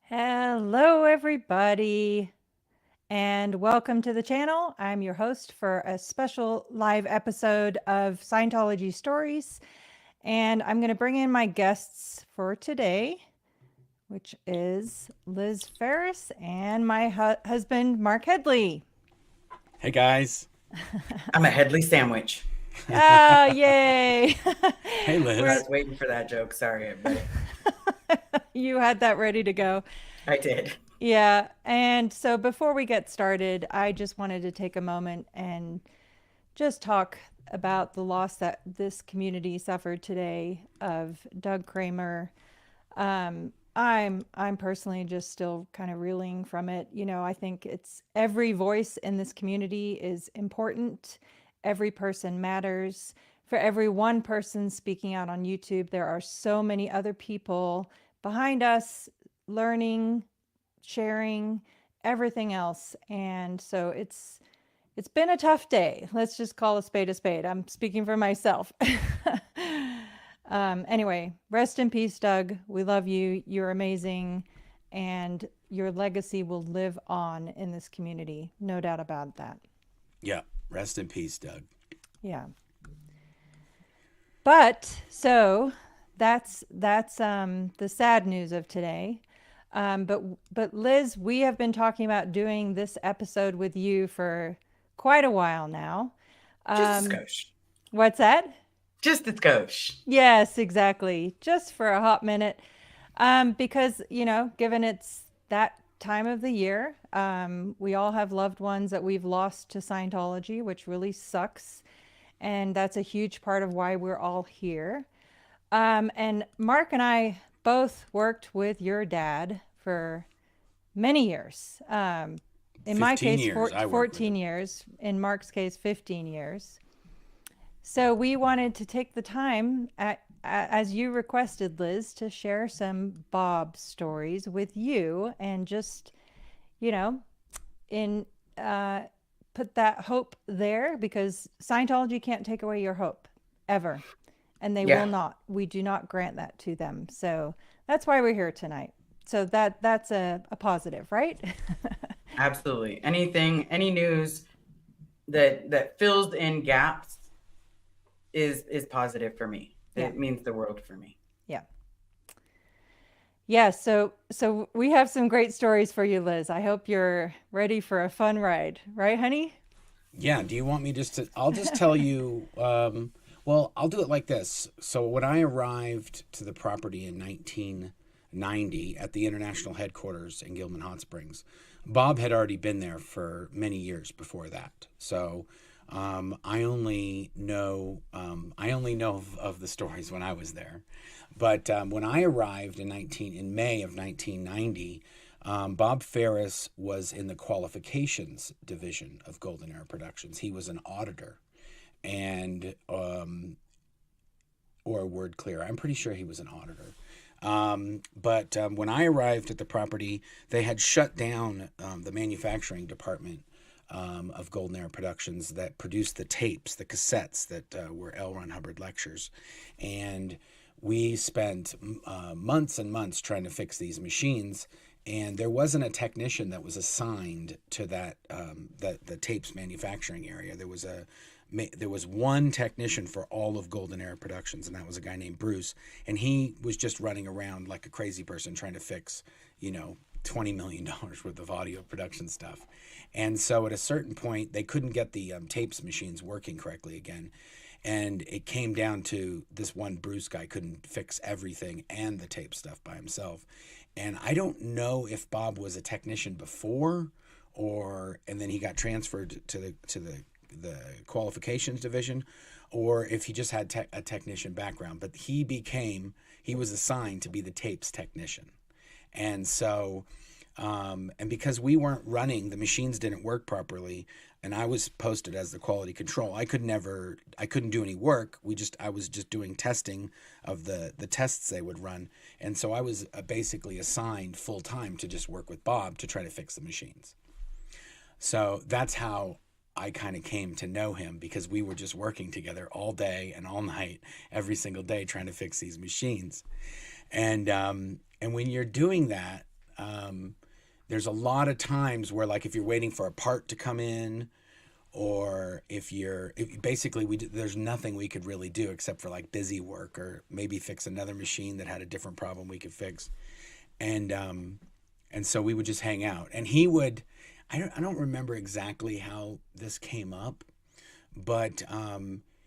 Hello, everybody, and welcome to the channel. I'm your host for a special live episode of Scientology Stories, and I'm going to bring in my guests for today, which is Liz Ferris and my husband, Mark Headley. Hey guys. I'm a Headley sandwich. Oh, yay! Hey I Liz. was waiting for that joke. Sorry, everybody. You had that ready to go. I did. Yeah, and so before we get started, I just wanted to take a moment and just talk about the loss that this community suffered today of Doug Kramer. I'm personally just still kind of reeling from it. You know, I think it's every voice in this community is important. Every person matters. For every one person speaking out on YouTube, there are so many other people behind us learning, sharing, everything else. And so it's been a tough day. Let's just call a spade a spade. I'm speaking for myself. Anyway, rest in peace, Doug. We love you. You're amazing. And your legacy will live on in this community. No doubt about that. Yeah, rest in peace, Doug. Yeah. But so that's the sad news of today. But Liz, we have been talking about doing this episode with you for quite a while now. Just a skosh. What's that? Just a skosh. Yes, exactly. Just for a hot minute. Because, you know, given it's that time of the year, we all have loved ones that we've lost to Scientology, which really sucks. And that's a huge part of why we're all here. And Mark and I both worked with your dad for many years. In my 15 case, years, I worked with 14 him. years. In Mark's case, 15 years. So we wanted to take the time, as you requested, Liz, to share some Bob stories with you and just, you know, in put that hope there, because Scientology can't take away your hope ever, and they will Yeah, not. We do not grant that to them. So that's why we're here tonight. So that's a positive, right? absolutely. Any news that fills in gaps is positive for me. Yeah. It means the world for me. Yeah. Yeah, so we have some great stories for you, Liz. I hope you're ready for a fun ride, right, honey? Yeah, do you want me just to? I'll just tell you. Well, I'll do it like this. So when I arrived to the property in 1990 at the international headquarters in Gilman Hot Springs, Bob had already been there for many years before that. So I only know of the stories when I was there. But when I arrived in May of 1990, Bob Ferris was in the qualifications division of Golden Era Productions. He was an auditor, and or word clear, I'm pretty sure he was an auditor. But when I arrived at the property, they had shut down the manufacturing department of Golden Era Productions that produced the tapes, the cassettes that were L. Ron Hubbard lectures. And we spent months and months trying to fix these machines. And there wasn't a technician that was assigned to the tapes manufacturing area. There was one technician for all of Golden Era Productions, and that was a guy named Bruce. And he was just running around like a crazy person trying to fix, $20 million worth of audio production stuff. And so at a certain point, they couldn't get the tapes machines working correctly again. And it came down to this one Bruce guy couldn't fix everything and the tape stuff by himself. And I don't know if Bob was a technician before, and then he got transferred to the qualifications division, or if he just had a technician background. But he was assigned to be the tapes technician. And so, and because we weren't running, the machines didn't work properly, and I was posted as the quality control. I couldn't do any work. I was just doing testing of the tests they would run. And so I was basically assigned full time to just work with Bob to try to fix the machines. So that's how I kind of came to know him, because we were just working together all day and all night, every single day, trying to fix these machines. And when you're doing that, There's a lot of times where, like, if you're waiting for a part to come in, or there's nothing we could really do except for like busy work, or maybe fix another machine that had a different problem we could fix. And so we would just hang out, and he would, I don't remember exactly how this came up, but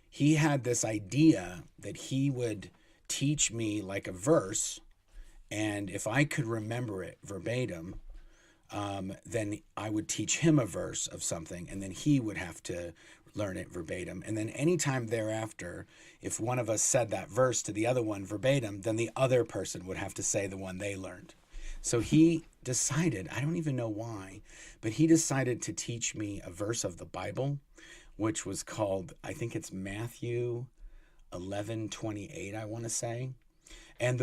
he had this idea that he would teach me like a verse, and if I could remember it verbatim, then I would teach him a verse of something, and then he would have to learn it verbatim. And then anytime thereafter, if one of us said that verse to the other one verbatim, then the other person would have to say the one they learned. So he decided, I don't even know why, but he decided to teach me a verse of the Bible, which was called, I think it's Matthew 11:28, I want to say. And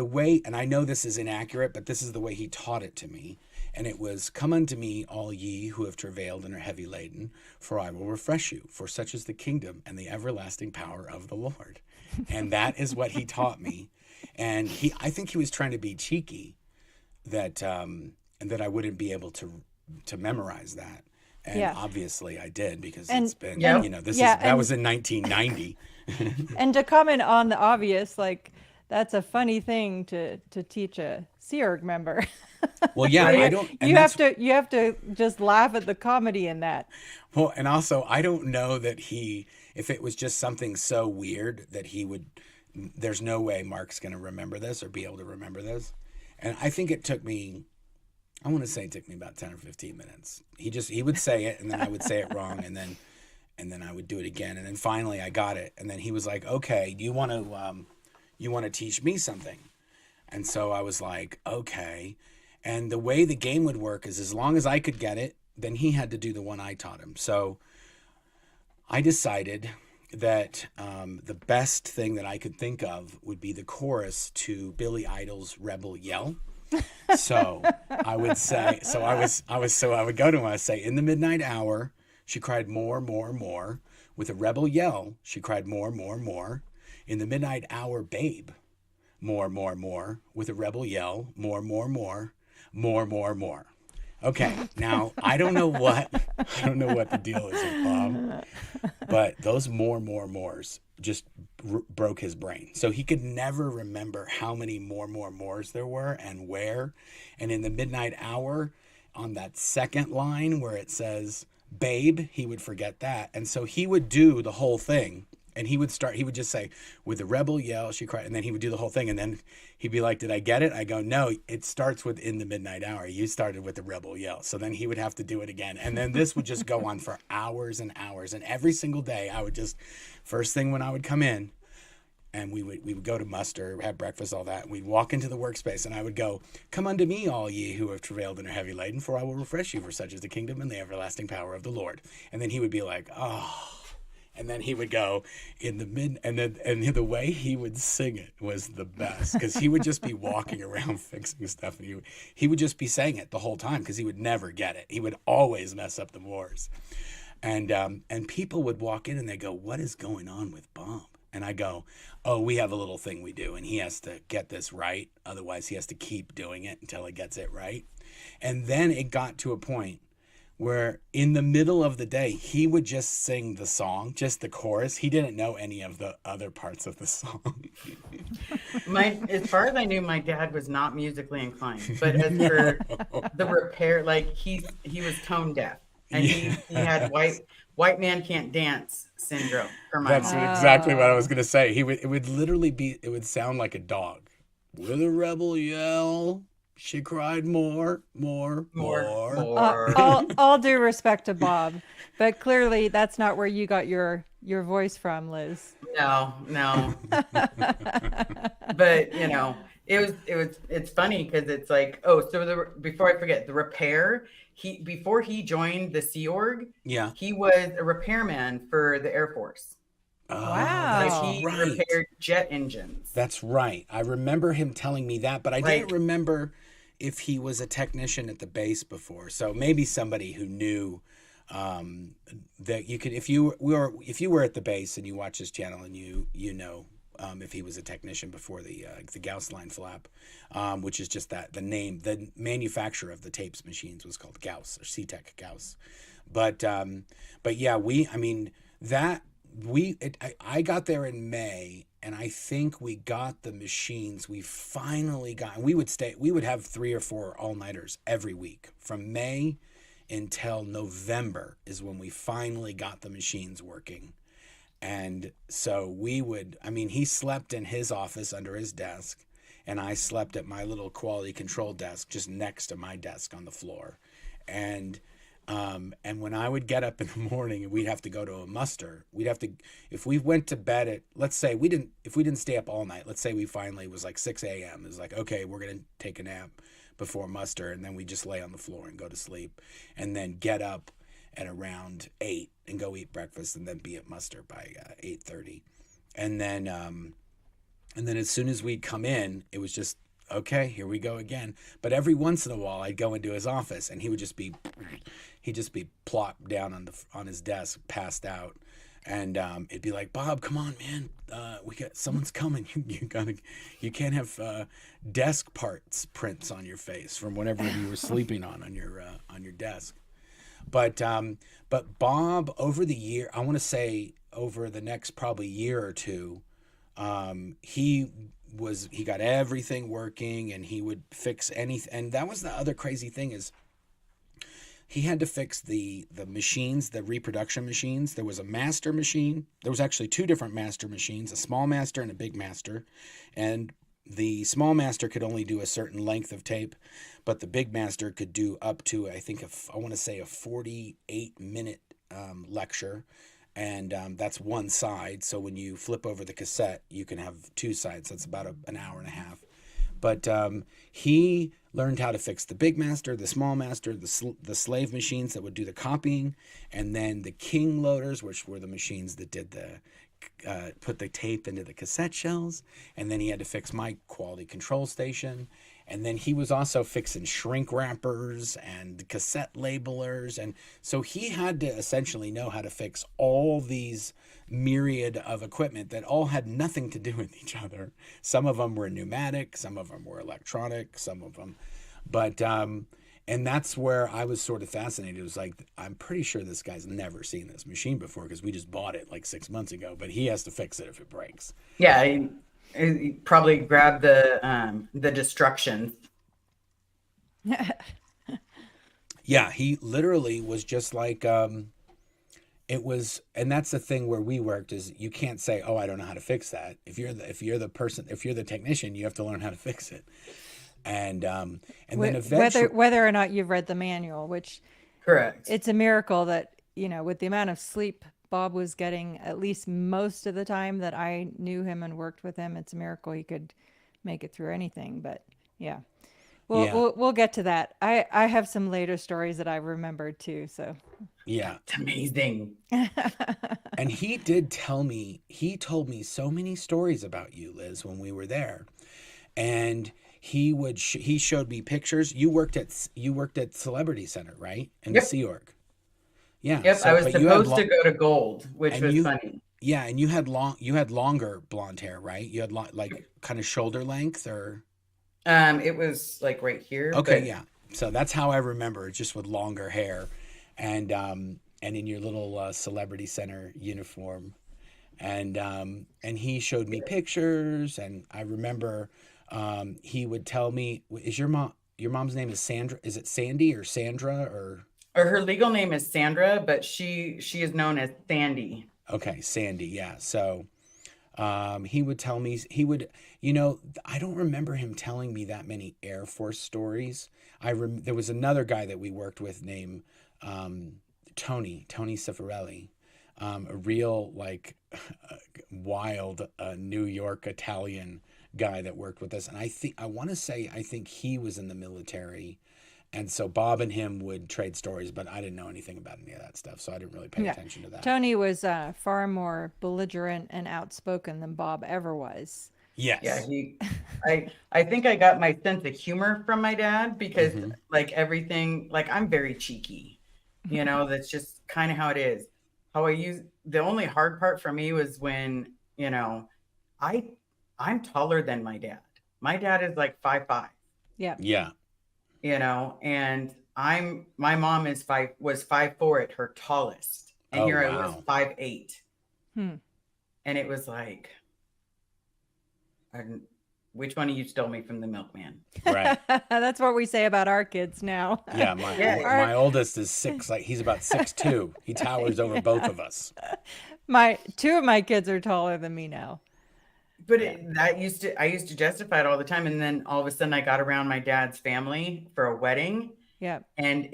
I know this is inaccurate, but this is the way he taught it to me. And it was, "Come unto me, all ye who have travailed and are heavy laden, for I will refresh you. For such is the kingdom and the everlasting power of the Lord." And that is what he taught me. And I think he was trying to be cheeky, that and that I wouldn't be able to memorize that. And obviously I did, because it's been, that was in 1990. And to comment on the obvious, like, that's a funny thing to teach a Sea Org member. Well, yeah, I don't. You have to just laugh at the comedy in that. Well, and also, I don't know that if it was just something so weird that there's no way Mark's going to remember this or be able to remember this. And I think it took me about 10 or 15 minutes. He would say it, and then I would say it wrong, and then I would do it again. And then finally I got it. And then he was like, "Okay, do you want to teach me something?" And so I was like, "Okay." And the way the game would work is, as long as I could get it, then he had to do the one I taught him. So I decided that the best thing that I could think of would be the chorus to Billy Idol's Rebel Yell. So I would say, I would go to him, I would say, "In the midnight hour, she cried more, more, more. With a rebel yell, she cried more, more, more. In the midnight hour, babe, more, more, more. With a rebel yell, more, more, more, more, more, more." Okay, now I don't know what the deal is with Bob, but those more, more, mores just broke his brain. So he could never remember how many more, mores there were and where. And in the midnight hour, on that second line where it says babe, he would forget that. And so he would do the whole thing. And he would just say, "With the rebel yell, she cried." And then he would do the whole thing. And then he'd be like, "Did I get it?" I go, "No, it starts with "in the midnight hour. You started with the rebel yell." So then he would have to do it again. And then this would just go on for hours and hours. And every single day I would just, first thing when I would come in, and we would go to muster, have breakfast, all that. We'd walk into the workspace, and I would go, "Come unto me, all ye who have travailed and are heavy laden, for I will refresh you, for such is the kingdom and the everlasting power of the Lord." And then he would be like, "Oh." And then he would go and the way he would sing it was the best, because he would just be walking around fixing stuff, and he would just be saying it the whole time, because he would never get it. He would always mess up the wars. And people would walk in and they go, "What is going on with Bob?" And I go, "Oh, we have a little thing we do, and he has to get this right. Otherwise, he has to keep doing it until he gets it right." And then it got to a point where in the middle of the day, he would just sing the song, just the chorus. He didn't know any of the other parts of the song. As far as I knew, my dad was not musically inclined. But as for the repair, like he was tone deaf, and he had white man can't dance syndrome. That's exactly what I was gonna say. It would sound like a dog. With a rebel yell, she cried more. All due respect to Bob, but clearly that's not where you got your voice from, Liz. No. But it's funny, because it's like, before I forget, the repair, before he joined the Sea Org, he was a repairman for the Air Force. Oh, wow. Like he repaired jet engines. That's right. I remember him telling me that, but I didn't remember if he was a technician at the base before. So maybe somebody who knew that you could, if you were at the base and you watch this channel and you know if he was a technician before the Gauss line flap, which is just that the manufacturer of the tapes machines was called Gauss or C-Tech Gauss. But yeah, I got there in May, and I think we got the machines. We finally got, and we would have 3 or 4 all-nighters every week from May until November is when we finally got the machines working. And so he slept in his office under his desk, and I slept at my little quality control desk just next to my desk on the floor. And when I would get up in the morning and we'd have to go to a muster, if we went to bed at, let's say if we didn't stay up all night, let's say we finally, it was like 6 a.m. It was like, okay, we're going to take a nap before muster. And then we just lay on the floor and go to sleep, and then get up at around 8 and go eat breakfast, and then be at muster by 8:30. And then as soon as we'd come in, it was just, okay, here we go again. But every once in a while, I'd go into his office, and he'd just be plopped down on his desk, passed out, and it'd be like, Bob, come on, man, someone's coming. You can't have desk prints on your face from whatever you were sleeping on your desk. But Bob, over the year, I want to say over the next probably year or two, he got everything working, and he would fix anything. And that was the other crazy thing, is he had to fix the machines, the reproduction machines. There was a master machine. There was actually 2 different master machines, a small master and a big master. And the small master could only do a certain length of tape, but the big master could do up to, I think, I want to say a 48-minute lecture. And that's one side. So when you flip over the cassette, you can have 2 sides. That's about an hour and a half. But he learned how to fix the big master, the small master, the slave machines that would do the copying, and then the king loaders, which were the machines that did put the tape into the cassette shells. And then he had to fix my quality control station. And then he was also fixing shrink wrappers and cassette labelers. And so he had to essentially know how to fix all these myriad of equipment that all had nothing to do with each other. Some of them were pneumatic, some of them were electronic, some of them. But, and that's where I was sort of fascinated. It was like, I'm pretty sure this guy's never seen this machine before, because we just bought it like 6 months ago, but he has to fix it if it breaks. Yeah. He probably grabbed the destruction. Yeah, he literally was just like, it was, and that's the thing where we worked, is you can't say, oh, I don't know how to fix that. If you're the technician, you have to learn how to fix it. And then eventually, whether or not you've read the manual, which, correct, it's a miracle that, with the amount of sleep Bob was getting, at least most of the time that I knew him and worked with him, it's a miracle he could make it through anything. But yeah, we'll get to that. I have some later stories that I remembered too. So yeah, it's amazing. And he told me so many stories about you, Liz, when we were there. And he showed me pictures. You worked at Celebrity Center, right? In the Sea Org. Yeah. Yep. I was supposed to go to Gold, which was funny. Yeah, and you had longer blonde hair, right? You had like kind of shoulder length, or it was like right here. Okay, yeah. So that's how I remember it, just with longer hair, and in your little Celebrity Center uniform, and he showed me pictures, and I remember he would tell me, "Is your mom's name is Sandra? Is it Sandy or Sandra or?" Her legal name is Sandra, but she is known as Sandy. Okay, Sandy, yeah. So he would tell me, I don't remember him telling me that many Air Force stories. There was another guy that we worked with named Tony Cifarelli, a real wild New York Italian guy that worked with us. And I think he was in the military. And so Bob and him would trade stories, but I didn't know anything about any of that stuff, so I didn't really pay attention to that. Tony was far more belligerent and outspoken than Bob ever was. Yes. Yeah, I think I got my sense of humor from my dad, because everything, I'm very cheeky. That's just kind of how it is. The only hard part for me was when, I I'm taller than my dad. My dad is like 5'5", Yeah. Yeah. and my mom was 5'4" at her tallest. And Oh, here I was wow. 5'8". Hmm. And it was like, which one of you stole me from the milkman? Right. That's what we say about our kids now. Yeah, Yeah. my oldest is 6, like he's about 6'2". He towers over both of us. My two of my kids are taller than me now. But I used to justify it all the time. And then all of a sudden I got around my dad's family for a wedding. Yeah. And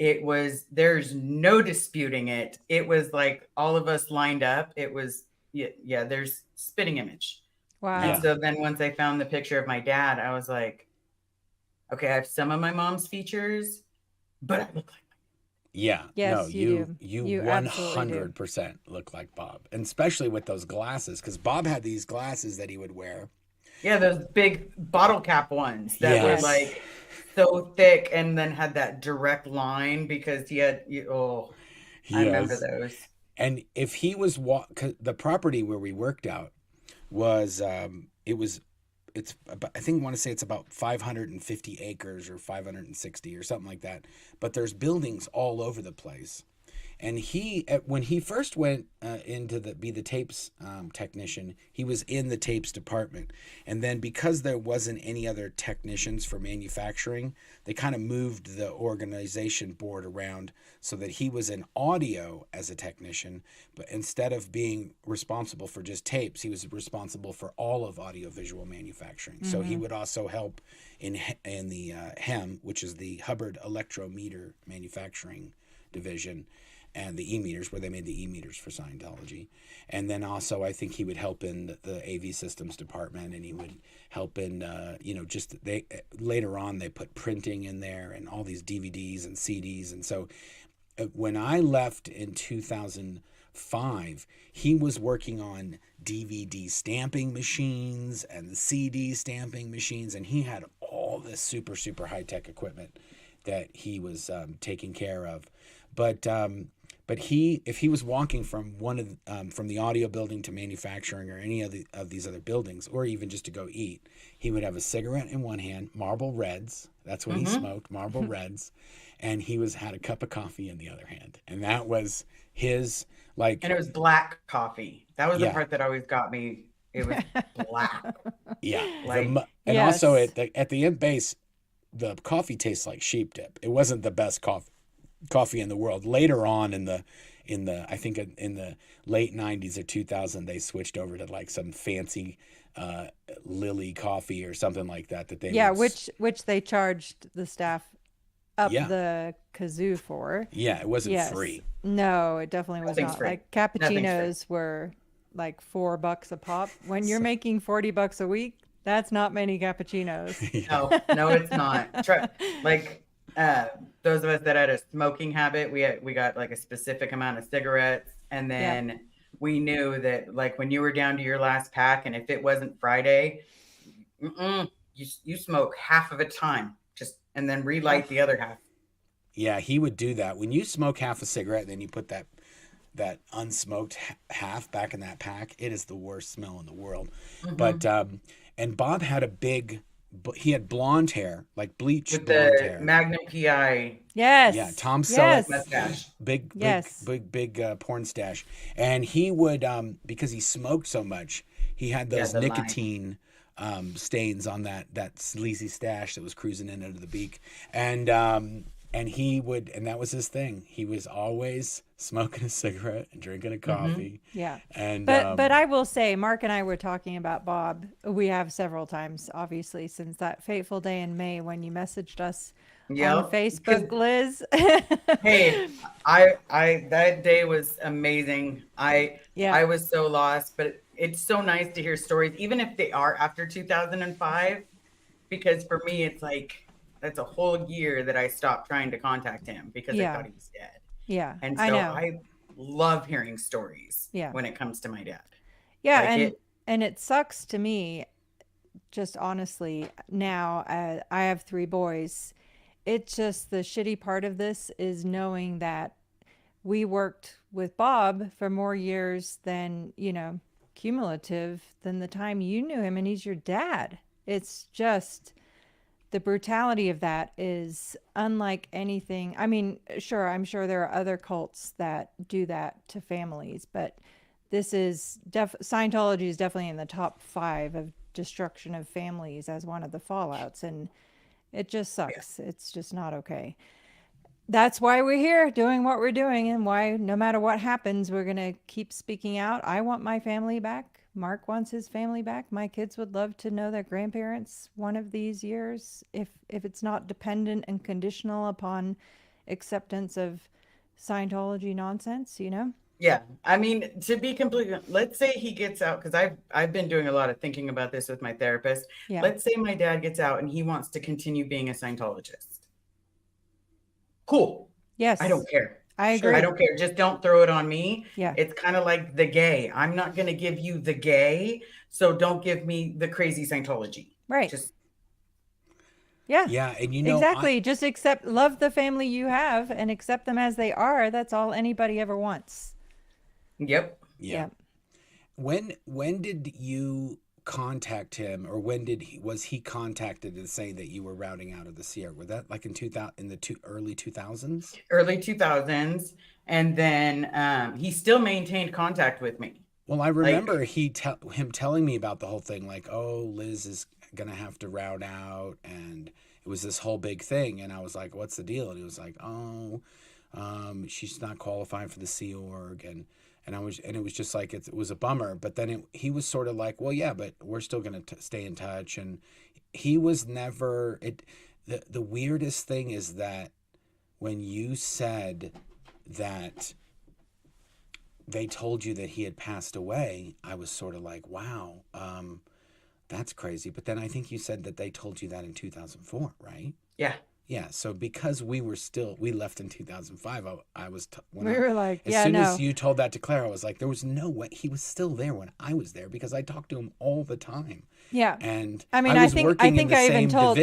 there's no disputing it. It was like all of us lined up. It was, yeah, there's spitting image. Wow. And Yeah. so then once I found the picture of my dad, I was like, okay, I have some of my mom's features, but I look like Yeah. Yes, No, you do. you You absolutely do. 100% look like Bob. And especially with those glasses, because Bob had these glasses that he would wear. yeah, those big bottle cap ones that Yes. were like so thick and then had that direct line because I remember Yes. those. And if he was 'cause the property where we worked out was it's about, I think I want to say it's about 550 acres or 560 or something like that. But there's buildings all over the place. And when he first went into be the tapes technician, he was in the tapes department. And then because there wasn't any other technicians for manufacturing, they kind of moved the organization board around so that he was in audio as a technician. But instead of being responsible for just tapes, he was responsible for all of audiovisual manufacturing. Mm-hmm. So he would also help in the HEM, which is the Hubbard Electrometer Manufacturing Division, and the e-meters, where they made the e-meters for Scientology. And then also I think he would help in the AV systems department, and he would help in later on they put printing in there and all these DVDs and CDs. And so when I left in 2005, he was working on DVD stamping machines and the CD stamping machines, and he had all this super, super high-tech equipment that he was taking care of. But if he was walking from from the audio building to manufacturing or any of these other buildings, or even just to go eat, he would have a cigarette in one hand, Marlboro Reds. That's what he smoked, Marlboro Reds, and he had a cup of coffee in the other hand, and that was his And it was black coffee. That was the part that always got me. It was black. Yeah, and also at the end base, the coffee tastes like sheep dip. It wasn't the best coffee in the world. Later on in the I think in the late 90s or 2000, they switched over to like some fancy Lily coffee or something like that which they charged the staff up the kazoo for. Yeah, it wasn't free. No, it definitely was not. Free. Like cappuccinos were like $4 a pop. When you're making $40 a week, that's not many cappuccinos. No, it's not. Those of us that had a smoking habit, we got like a specific amount of cigarettes, and then we knew that like when you were down to your last pack, and if it wasn't Friday, you smoke half of a time, and then relight the other half. Yeah, he would do that. When you smoke half a cigarette, and then you put that unsmoked half back in that pack, it is the worst smell in the world. Mm-hmm. But and Bob had he had blonde hair, like bleached with blonde the hair. Magnum PI. Yes. Yeah, Tom Selleck mustache. Big porn stash. And he would, because he smoked so much, he had those nicotine stains on that sleazy stash that was cruising in under the beak. And he would, and that was his thing. He was always smoking a cigarette and drinking a coffee. Mm-hmm. Yeah. And but I will say, Mark and I were talking about Bob. We have several times, obviously, since that fateful day in May when you messaged us on Facebook, Liz. Hey, I that day was amazing. I was so lost, but it's so nice to hear stories, even if they are after 2005, because for me, it's like, that's a whole year that I stopped trying to contact him because I thought he was dead. Yeah. And so I love hearing stories when it comes to my dad. Yeah. And it sucks to me, just honestly, now I have 3 boys. It's just the shitty part of this is knowing that we worked with Bob for more years than, cumulative than the time you knew him and he's your dad. It's just the brutality of that is unlike anything. I mean, sure, I'm sure there are other cults that do that to families, but this is Scientology is definitely in the top 5 of destruction of families as one of the fallouts, and it just sucks. It's just not okay. That's why we're here doing what we're doing, and why no matter what happens, we're going to keep speaking out. I want my family back. Mark wants his family back. My kids would love to know their grandparents one of these years, if it's not dependent and conditional upon acceptance of Scientology nonsense, you know? Yeah, I mean, to be completely, let's say he gets out, because I've been doing a lot of thinking about this with my therapist. Yeah. Let's say my dad gets out and he wants to continue being a Scientologist. Cool. Yes. I don't care. I agree. I don't care. Just don't throw it on me. Yeah. It's kind of like the gay. I'm not going to give you the gay, so don't give me the crazy Scientology. Right. Just Yeah. Yeah, and you know, exactly. Just love the family you have and accept them as they are. That's all anybody ever wants. Yep. Yeah. When did you contact him, or was he contacted to say that you were routing out of the Sierra? Was that like in the early 2000s? Early 2000s, and then he still maintained contact with me. Well, I remember him telling me about the whole thing, like, oh, Liz is gonna have to route out, and it was this whole big thing, and I was like, what's the deal? And he was like, oh, she's not qualified for the Sea Org, and it was just like, it was a bummer. But then he was sort of like, well, yeah, but we're still gonna stay in touch. And he was never the weirdest thing is that when you said that they told you that he had passed away, I was sort of like, wow, that's crazy. But then I think you said that they told you that in 2004, right? Yeah. Yeah. So because we left in 2005, as soon as you told that to Claire, I was like, there was no way he was still there when I was there, because I talked to him all the time. Yeah. And I mean, I think I even told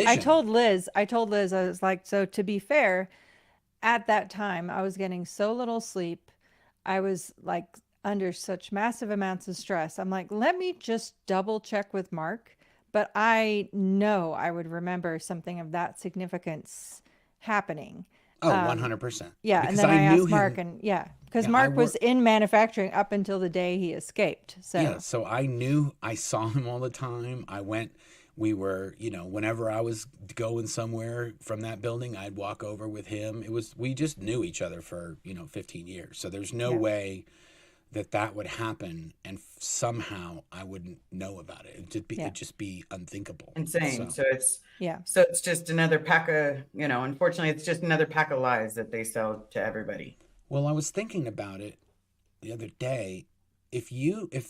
Liz, I was like, so to be fair, at that time I was getting so little sleep. I was like under such massive amounts of stress. I'm like, let me just double check with Mark. But I know I would remember something of that significance happening. Oh, 100%. Yeah. Because and then I asked Mark, because Yeah, Mark was in manufacturing up until the day he escaped. So yeah, so I saw him all the time. We were, whenever I was going somewhere from that building, I'd walk over with him. We just knew each other for, 15 years. So there's no way that would happen and somehow I wouldn't know about it. It'd just be unthinkable. Insane. So it's yeah. So it's just another pack of, unfortunately, it's just another pack of lies that they sell to everybody. Well, I was thinking about it the other day. If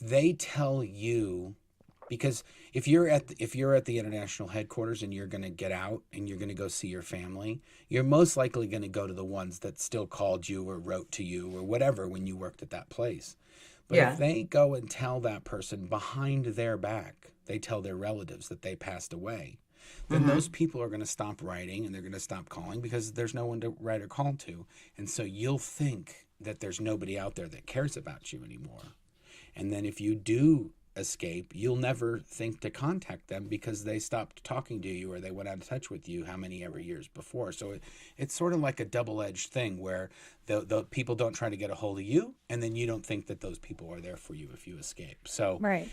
they tell you, because if you're at the international headquarters and you're going to get out and you're going to go see your family, you're most likely going to go to the ones that still called you or wrote to you or whatever when you worked at that place. But if they go and tell that person behind their back, they tell their relatives that they passed away, then those people are going to stop writing and they're going to stop calling because there's no one to write or call to. And so you'll think that there's nobody out there that cares about you anymore. And then if you do escape, you'll never think to contact them because they stopped talking to you or they went out of touch with you how many ever years before. So it's sort of like a double-edged thing where the people don't try to get a hold of you, and then you don't think that those people are there for you if you escape. So right.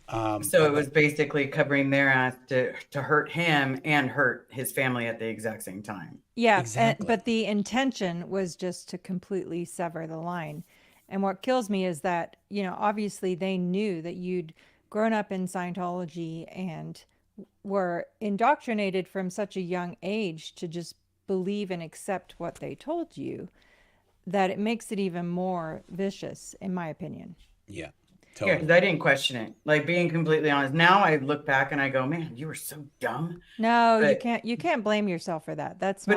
So it was basically covering their ass to hurt him and hurt his family at the exact same time. Yeah, exactly. But the intention was just to completely sever the line. And what kills me is that, obviously they knew that you'd grown up in Scientology and were indoctrinated from such a young age to just believe and accept what they told you, that it makes it even more vicious, in my opinion. Yeah, totally. Yeah, because I didn't question it. Like, being completely honest, now I look back and I go, man, you were so dumb. No, you can't blame yourself for that. That's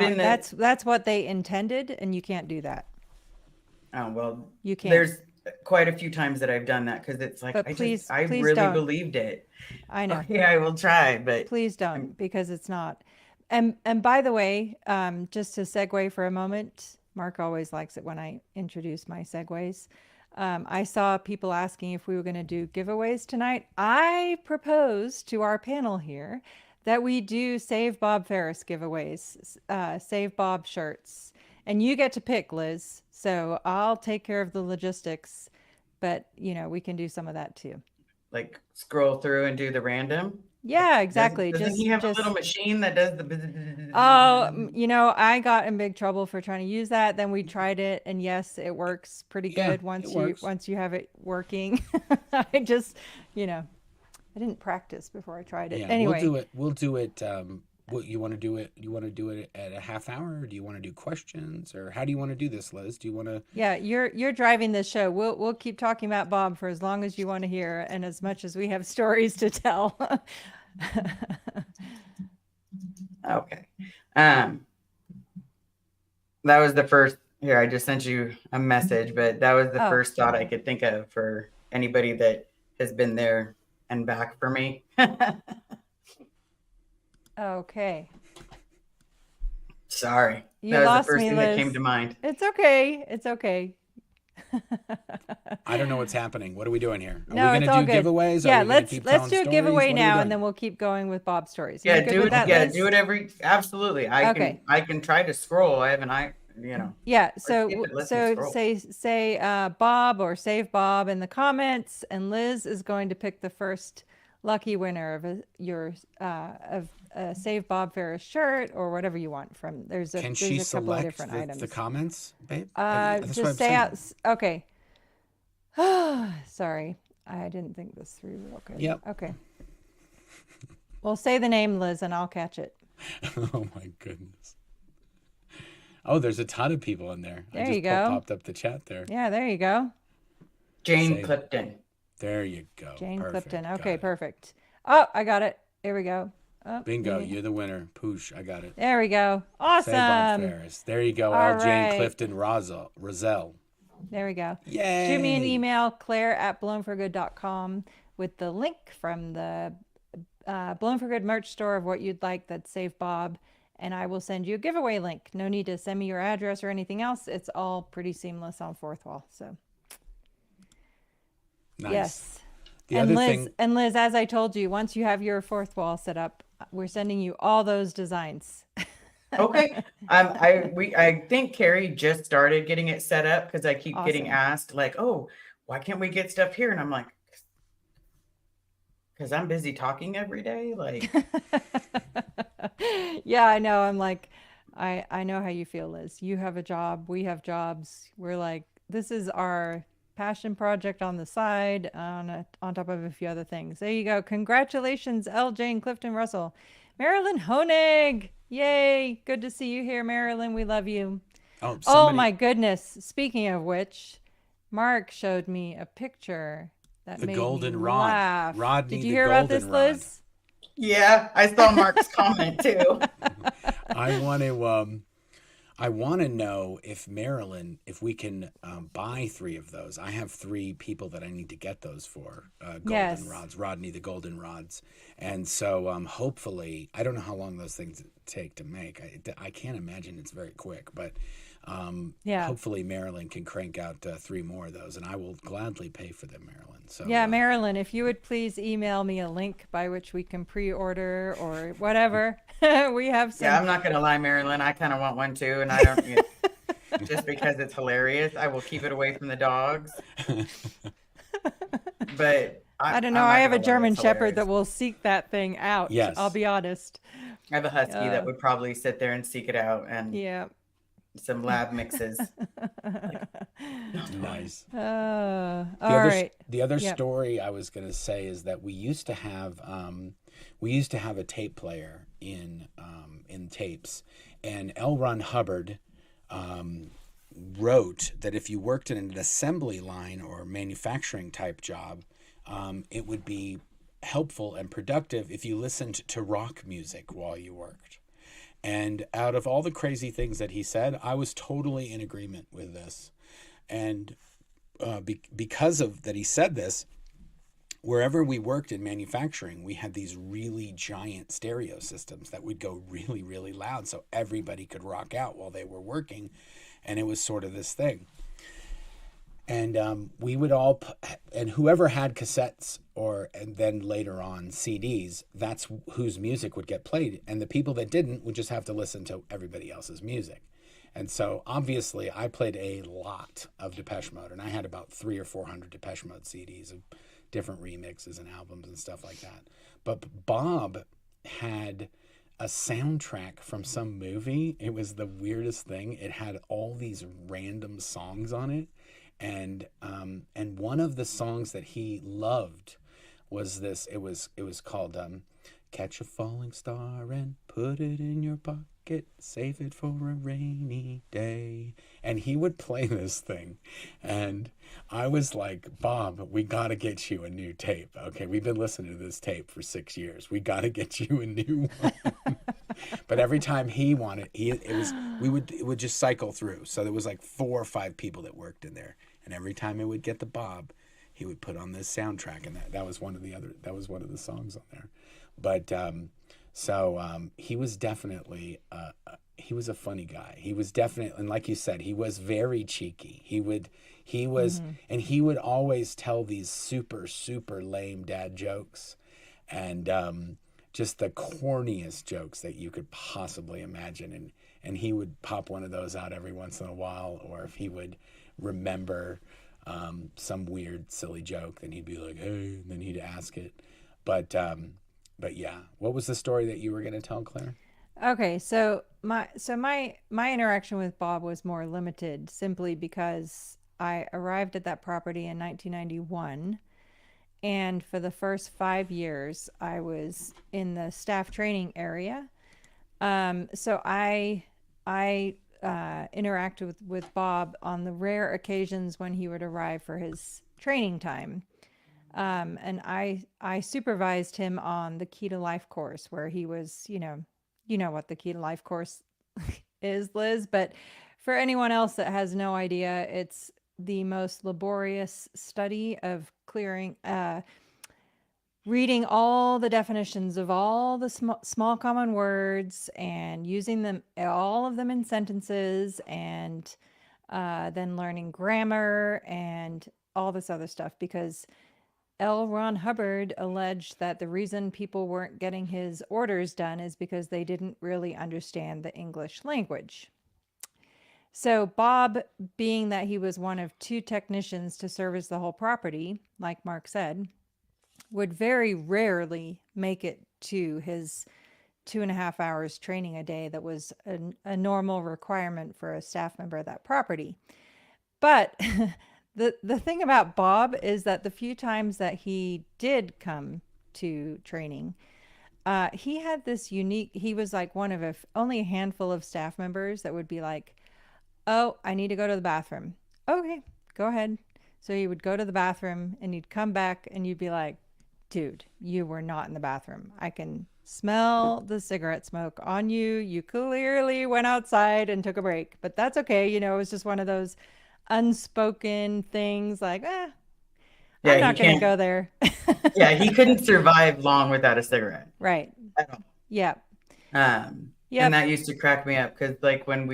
what they intended, and you can't do that. Oh, well, you can't. There's quite a few times that I've done that because it's like, please really don't. Believed it. I know. Yeah, I will try, but please don't, because it's not. And by the way, just to segue for a moment, Mark always likes it when I introduce my segues. I saw people asking if we were going to do giveaways tonight. I propose to our panel here that we do Save Bob Ferris giveaways, Save Bob shirts. And you get to pick, Liz. So I'll take care of the logistics, but we can do some of that too. Like scroll through and do the random. Yeah, exactly. Doesn't he have a little machine that does the? Oh, I got in big trouble for trying to use that. Then we tried it, and yes, it works pretty good once you have it working. I just, I didn't practice before I tried it. Yeah, anyway, we'll do it. What you want to do it? You want to do it at a half hour? Or do you want to do questions, or how do you want to do this, Liz? Do you want to? Yeah, you're driving this show. We'll keep talking about Bob for as long as you want to hear, and as much as we have stories to tell. Okay. That was the first. Here, I just sent you a message, but that was the first thought I could think of for anybody that has been there and back for me. Okay. Sorry. You That was lost the first me, thing Liz. that came to mind. It's okay. It's okay. I don't know what's happening. What are we doing here? Are No, we it's going all to do good. giveaways? Yeah, Are we gonna let's keep do telling a stories? giveaway What are we now, doing? and then we'll keep going with Bob stories. Yeah, You good with that, Liz? do it every. Absolutely. Okay. I can try to scroll. I have an eye. Yeah. skip it, let's scroll. Say Bob or Save Bob in the comments, and Liz is going to pick the first lucky winner of a Save Bob Ferris shirt or whatever you want from. There's a Can there's she a couple of select different items. the comments, babe? That's what Just I'm say out. saying. Okay. Sorry, I didn't think this through real good. Yep. Okay. Well, say the name, Liz, and I'll catch it. Oh my goodness. Oh, there's a ton of people in there. There I just you go. popped up the chat there. Yeah, there you go. Jane Save. Clifton. There you go. Jane Perfect. Clifton. Got Okay, it. perfect. Oh, I got it. Here we go. Oh, Bingo, yeah. you're the winner. Poosh, I got it. There we go. Save Bob Awesome. Ferris. There you go. All L. Jane right. Clifton Roselle. There we go. Yay. Shoot me an email, claire@blownforgood.com, with the link from the Blown for Good merch store of what you'd like that's Save Bob, and I will send you a giveaway link. No need to send me your address or anything else. It's all pretty seamless on Fourth Wall. So Nice. yes. The and other Liz, thing, and Liz, as I told you, once you have your Fourth Wall set up, we're sending you all those designs. Okay. I think Carrie just started getting it set up because I keep getting Awesome. asked like, oh, why can't we get stuff here? And I'm like, because I'm busy talking every day. Like, Yeah, I know. I'm like, I know how you feel, Liz. You have a job. We have jobs. We're like, this is our passion project on the side, on top of a few other things. There you go. Congratulations, L. Jane Clifton Russell. Marilyn Honig. Yay. Good to see you here, Marilyn. We love you. oh, Oh somebody, my goodness. Speaking of which, Mark showed me a picture that the made golden me rod. laugh. Rodney, Did the you hear about this, golden rod. Liz? yeah, I saw Mark's comment too. I want to know if Marilyn, if we can buy 3 of those. I have 3 people that I need to get those for. Golden Yes. rods, Rodney the golden rods, and so hopefully, I don't know how long those things take to make. I can't imagine it's very quick, but Yeah. hopefully Marilyn can crank out 3 more of those, and I will gladly pay for them, Marilyn. So Yeah, Marilyn, if you would please email me a link by which we can pre-order or whatever. We have some. Yeah, I'm not gonna lie, Marilyn. I kind of want one too, and I don't. Just because it's hilarious, I will keep it away from the dogs. But I don't know. I'm not I have a gonna lie, German it's Shepherd that hilarious. will seek that thing out. Yes. I'll be honest. I have a husky that would probably sit there and seek it out, and Yeah. some lab mixes. nice. All other, right. The other Yep. story I was going to say is that we used to have a tape player in tapes, and L. Ron Hubbard wrote that if you worked in an assembly line or manufacturing type job, it would be helpful and productive if you listened to rock music while you worked. And out of all the crazy things that he said, I was totally in agreement with this. And because of that he said this, wherever we worked in manufacturing, we had these really giant stereo systems that would go really, really loud so everybody could rock out while they were working. And it was sort of this thing. And we would all, and whoever had cassettes and then later on CDs, that's whose music would get played. And the people that didn't would just have to listen to everybody else's music. And so obviously I played a lot of Depeche Mode, and I had about 300 or 400 Depeche Mode CDs of different remixes and albums and stuff like that. But Bob had a soundtrack from some movie. It was the weirdest thing. It had all these random songs on it. And one of the songs that he loved was this. It was called "Catch a Falling Star and Put It in Your Pocket, Save It for a Rainy Day." And he would play this thing, and I was like, "Bob, we got to get you a new tape. Okay, we've been listening to this tape for 6 years. We got to get you a new one." But every time he wanted, it would just cycle through. So there was like 4 or 5 people that worked in there, and every time it would get the Bob, he would put on this soundtrack, and that was one of the songs on there. But he was definitely he was a funny guy. He was definitely, and like you said, he was very cheeky. He was, and he would always tell these super, super lame dad jokes, and just the corniest jokes that you could possibly imagine. And he would pop one of those out every once in a while, or if he would remember some weird, silly joke, then he'd be like, "Hey," and then he'd ask it. But yeah, what was the story that you were going to tell, Claire? Okay, so my interaction with Bob was more limited simply because I arrived at that property in 1991, and for the first 5 years I was in the staff training area. So I interacted with Bob on the rare occasions when he would arrive for his training time. And I supervised him on the Key to Life course, where he was, you know what the Key to Life course is, Liz, but for anyone else that has no idea, it's the most laborious study of reading all the definitions of all the small common words and using them, all of them in sentences, and then learning grammar and all this other stuff, because L. Ron Hubbard alleged that the reason people weren't getting his orders done is because they didn't really understand the English language. So Bob, being that he was one of 2 technicians to service the whole property, like Mark said, would very rarely make it to his 2.5 hours training a day that was a normal requirement for a staff member of that property. But the thing about Bob is that the few times that he did come to training, he had this he was like one of only a handful of staff members that would be like, "Oh, I need to go to the bathroom." "Okay, go ahead." So he would go to the bathroom and he'd come back and you'd be like, "Dude, you were not in the bathroom. I can smell the cigarette smoke on you. You clearly went outside and took a break, but that's okay." It was just one of those unspoken things like, I'm not going to go there. Yeah, he couldn't survive long without a cigarette. Right. Yeah. And that used to crack me up, because like when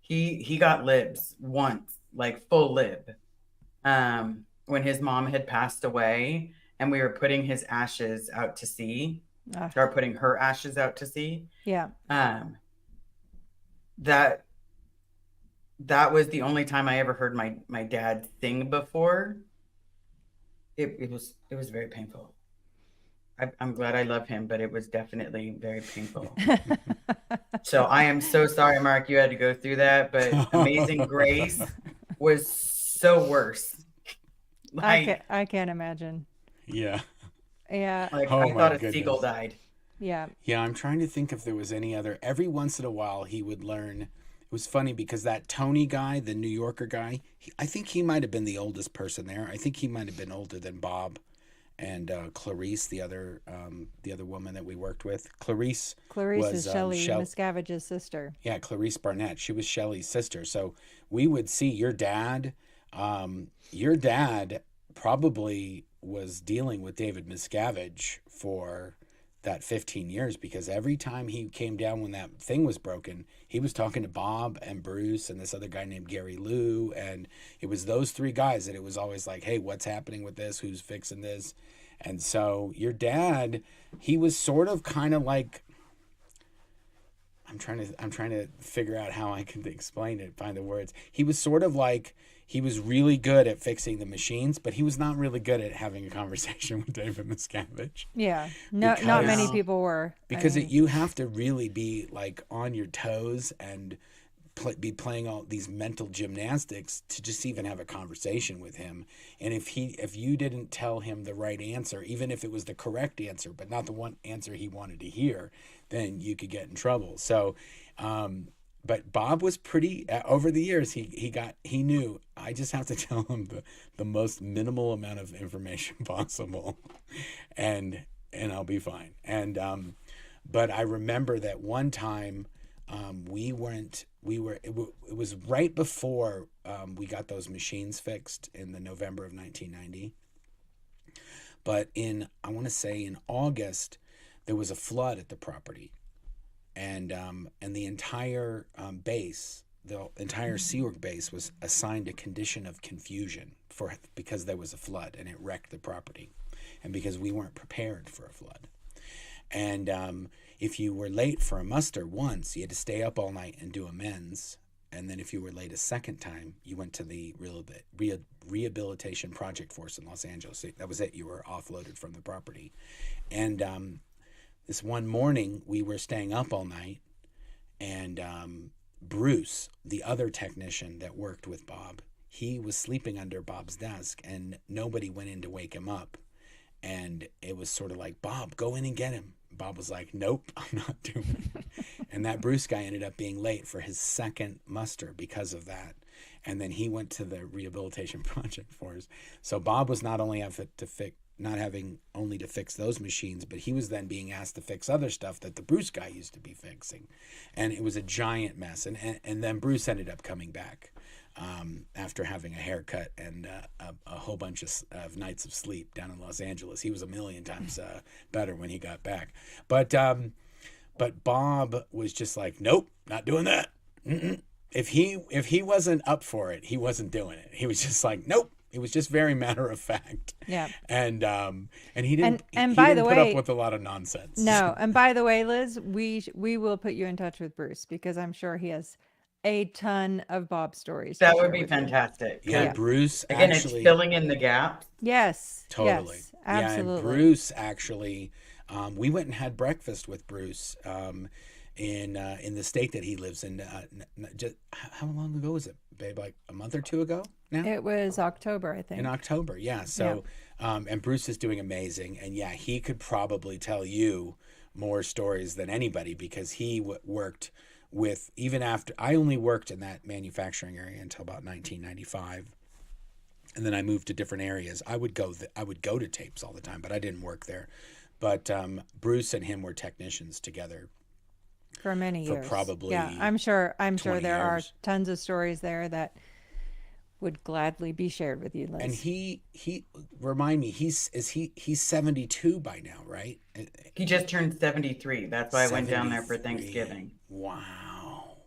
he got libs once, like full lib, when his mom had passed away and we were putting his ashes out to sea, or putting her ashes out to sea. Yeah. That was the only time I ever heard my dad sing before. It was very painful. I'm glad I love him, but it was definitely very painful. So I am so sorry, Mark, you had to go through that, but Amazing Grace was so worse. Like, I can't imagine. Yeah. Yeah. Like, I thought a seagull died. Yeah. Yeah, I'm trying to think if there was any other. Every once in a while he would learn. It was funny because that Tony guy, the New Yorker guy, I think he might have been the oldest person there. I think he might have been older than Bob and Clarice, the other woman that we worked with. Clarice was is Shelley Miscavige's sister. Yeah, Clarice Barnett. She was Shelley's sister. So we would see your dad. Your dad probably was dealing with David Miscavige for that 15 years, because every time he came down when that thing was broken, he was talking to Bob and Bruce and this other guy named Gary Lou, and it was those three guys that it was always like, hey, what's happening with this? Who's fixing this? And so your dad, he was sort of kind of like, I'm trying to figure out how I can explain it, find the words. He was sort of like, he was really good at fixing the machines, but he was not really good at having a conversation with David Miscavige. Yeah. No, not many Because- people were. Because you have to really be like on your toes and be playing all these mental gymnastics to just even have a conversation with him. And if you didn't tell him the right answer, even if it was the correct answer, but not the one answer he wanted to hear, then you could get in trouble. So, but Bob was pretty, over the years, he knew, I just have to tell him the most minimal amount of information possible, and I'll be fine. And, but I remember that one time, it was right before, we got those machines fixed in the November of 1990. But I want to say in August, there was a flood at the property, and the entire base, the entire Sea Org base, was assigned a condition of confusion because there was a flood and it wrecked the property, and because we weren't prepared for a flood. And if you were late for a muster once, you had to stay up all night and do amends. And then if you were late a second time, you went to the Rehabilitation Project Force in Los Angeles. That was it. You were offloaded from the property. And this one morning, we were staying up all night, and Bruce, the other technician that worked with Bob, he was sleeping under Bob's desk, and nobody went in to wake him up. And it was sort of like, Bob, go in and get him. Bob was like, nope, I'm not doing it. And that Bruce guy ended up being late for his second muster because of that. And then he went to the Rehabilitation Project Force. So Bob was not only having only to fix those machines, but he was then being asked to fix other stuff that the Bruce guy used to be fixing. And it was a giant mess. And then Bruce ended up coming back after having a haircut and a whole bunch of nights of sleep down in Los Angeles. He was a million times better when he got back. But Bob was just like, nope, not doing that. Mm-mm. If he wasn't up for it, he wasn't doing it. He was just like, nope. It was just very matter of fact. Yeah. And he didn't. And he by didn't the put way, up with a lot of nonsense. No. And by the way, Liz, we will put you in touch with Bruce, because I'm sure he has a ton of Bob stories. That would be fantastic. Yeah, Bruce Again, actually, it's filling in the gaps. Yes. Totally. Yes, absolutely. Yeah, and Bruce actually, we went and had breakfast with Bruce in the state that he lives in. Just how long ago was it, babe? Like a month or two ago now? It was October, I think. In October, yeah. So, and Bruce is doing amazing. And yeah, he could probably tell you more stories than anybody, because he worked with, even after, I only worked in that manufacturing area until about 1995. And then I moved to different areas. I would go to tapes all the time, but I didn't work there. But Bruce and him were technicians together for many years. For probably, yeah, I'm sure there years. are tons of stories there that would gladly be shared with you, Liz. And he remind me, he's 72 by now, right? He just turned 73. That's why I went down there for Thanksgiving. Wow.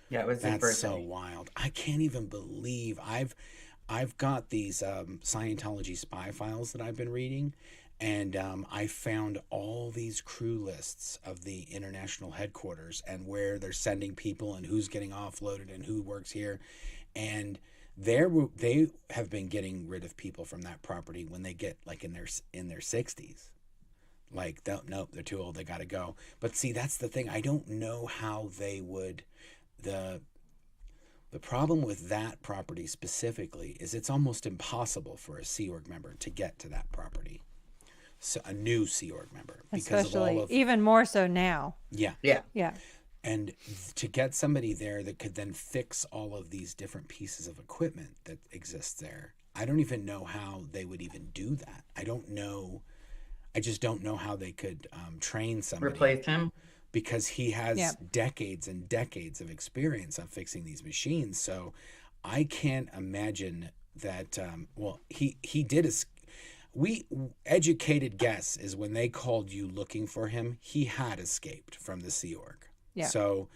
Yeah, it was his birthday. That's so wild. I can't even believe I've got these Scientology spy files that I've been reading, and I found all these crew lists of the international headquarters and where they're sending people and who's getting offloaded and who works here. And they have been getting rid of people from that property when they get like in their 60s. Like, nope, they're too old, they got to go. But see, that's the thing. I don't know how they would. The problem with that property specifically is it's almost impossible for a Sea Org member to get to that property. So a new Sea Org member, because especially of all of, even more so now. Yeah. And to get somebody there that could then fix all of these different pieces of equipment that exists there, I don't even know how they would even do that. I just don't know how they could train somebody. Replace him? Because he has decades and decades of experience on fixing these machines. So I can't imagine that, he did educated guess is when they called you looking for him, he had escaped from the Sea Org. Yeah. So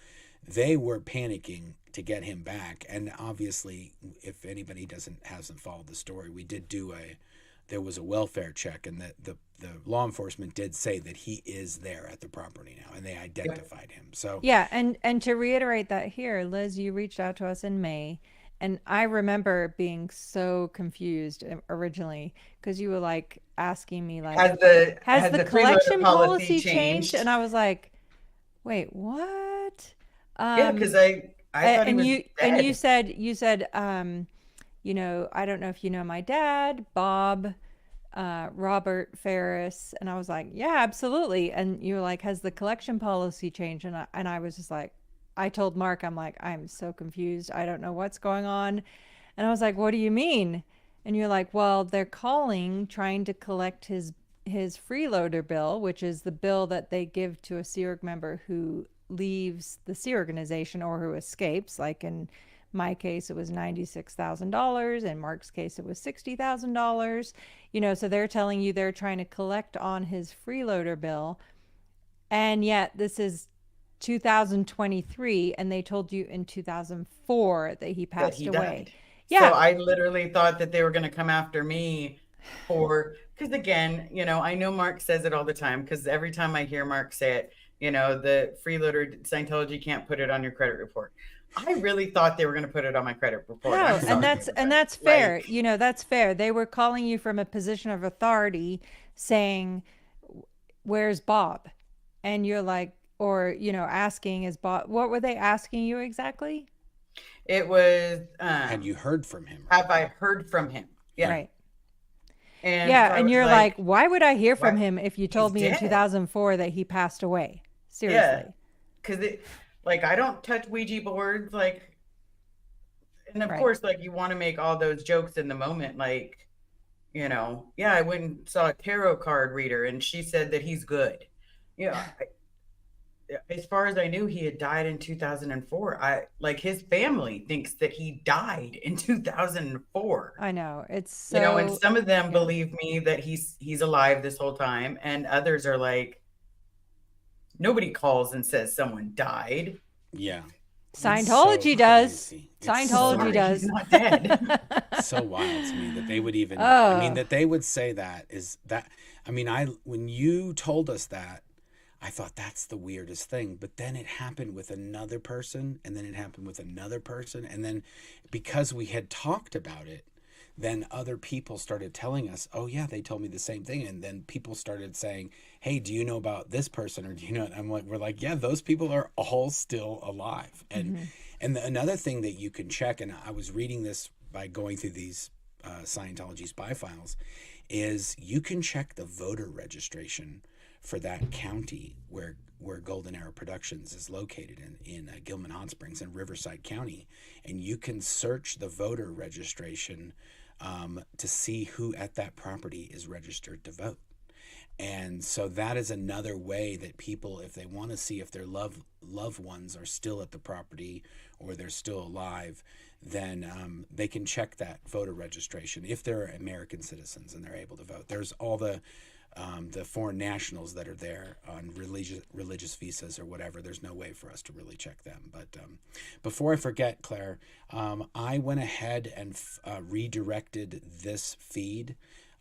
they were panicking to get him back. And obviously, if anybody hasn't followed the story, we did there was a welfare check, and the law enforcement did say that he is there at the property now, and they identified him. So yeah, and to reiterate that here, Liz, you reached out to us in May, and I remember being so confused originally because you were like asking me like, has the collection policy changed? And I was like, wait, what? Yeah, because I thought he was you dead. and you said you know, I don't know if you know my dad, Bob, Robert Ferris, and I was like, yeah, absolutely. And you were like, has the collection policy changed? And I was just like, I told Mark, I'm like, I'm so confused. I don't know what's going on. And I was like, what do you mean? And you're like, well, they're calling, trying to collect his freeloader bill, which is the bill that they give to a Sea Org member who leaves the Sea Organization or who escapes. Like in my case, it was $96,000. In Mark's case, it was $60,000. You know, so they're telling you they're trying to collect on his freeloader bill. And yet this is 2023, and they told you in 2004 that he passed away. Died. Yeah. So I literally thought that they were going to come after me because again, you know, I know Mark says it all the time, because every time I hear Mark say it, you know, the freeloader Scientology can't put it on your credit report. I really thought they were going to put it on my credit report. No, and that's fair. Like, you know, that's fair. They were calling you from a position of authority saying, where's Bob? And you're like, or, you know, asking, is Bob, what were they asking you exactly? It was, had you heard from him? Have I heard from him? Yeah. Right. And yeah. so And you're like, why would I hear from him if you told me dead. in 2004 that he passed away? Seriously. Yeah. Because like, I don't touch Ouija boards, like, and of course, like, you want to make all those jokes in the moment, like, you know, yeah, I went and saw a tarot card reader and she said that he's good. You know, as far as I knew, he had died in 2004. Like, his family thinks that he died in 2004. I know, it's so, you know, and some of them believe me that he's alive this whole time, and others are like, nobody calls and says someone died. Yeah. Scientology does. Scientology does. He's not dead. So wild to me that they would even, I mean, that they would say that is that, I mean, when you told us that, I thought that's the weirdest thing, but then it happened with another person, and then it happened with another person. And then because we had talked about it, then other people started telling us, oh yeah, they told me the same thing. And then people started saying, hey, do you know about this person? Or do you know? And we're like, yeah, those people are all still alive. And, another thing that you can check, and I was reading this by going through these Scientology spy files, is you can check the voter registration for that county where Golden Arrow Productions is located in Gilman Hot Springs in Riverside County, and you can search the voter registration to see who at that property is registered to vote. And so that is another way that people, if they want to see if their loved ones are still at the property or they're still alive, then they can check that voter registration if they're American citizens and they're able to vote. There's all the foreign nationals that are there on religious visas or whatever. There's no way for us to really check them. But before I forget, Claire, I went ahead and redirected this feed